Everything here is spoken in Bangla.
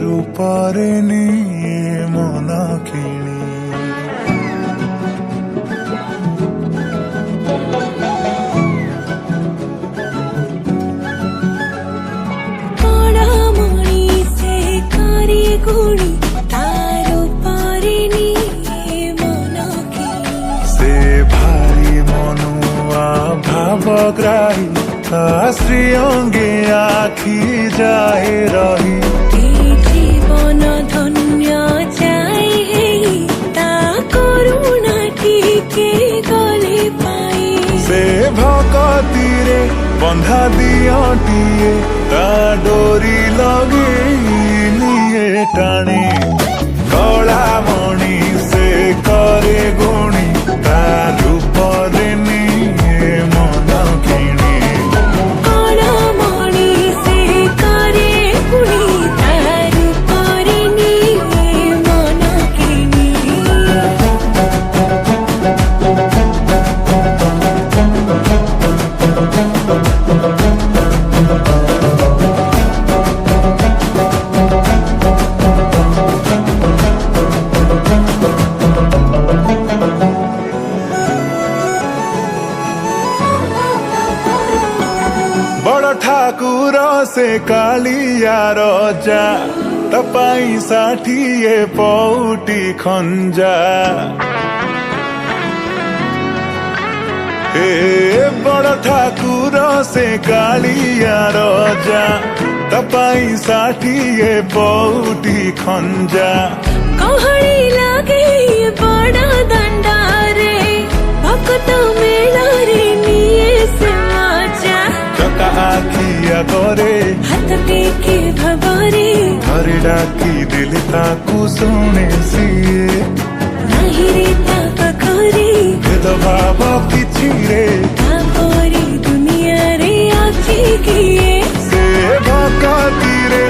রূপরে নিয়ে মন কিনি পড়ামণি সে করে গুণী তার উপরে নিয়ে মন কিনি সে ভারি মনুয়া ভাবগ্রাহী তা শ্রী অঙ্গে আখি যায় রহি এই জীবন ধন্য চাই হেই তা করুণা টিকে গলে পাই সে ভকতিরে বন্ধা দিয়টিয়ে তা ডোরি লগেই নিয়ে টানে কলামণি সে করে গুণী তার রূপরে নিয়ে মন কিনি পড়ামণি সে করে গুণী তার উপরে নিয়ে মন কিনি বড় ঠাকুর সে কালিয়া রজা তপাই ষাঠিয়ে পৌটি খঞ্জা এ বড় ঠাকুর সে কালিয়া রজা তপাই ষাঠিয়ে পৌটি খঞ্জা গহଳି ଲାଗେ ବଡ଼ ଦାଣ୍ଡରେ ଭକ୍ତ ମେଳରେ ନିଏ ସେ ମଜା ଚକା ଆଖିଆ କରେ ହାତ ଟେକେ ଭାବରେ ଧରି ଡାକି ଦେଲି ତାକୁ ଶୁଣେ ସିଏ ନାହିଁରେ ତା ପାଖରେ ଭେଦଭାବ କିଛିରେ ତାପରେ ଦୁନିଆରେ ଅଛି କିଏ ସେ ଭକତିରେ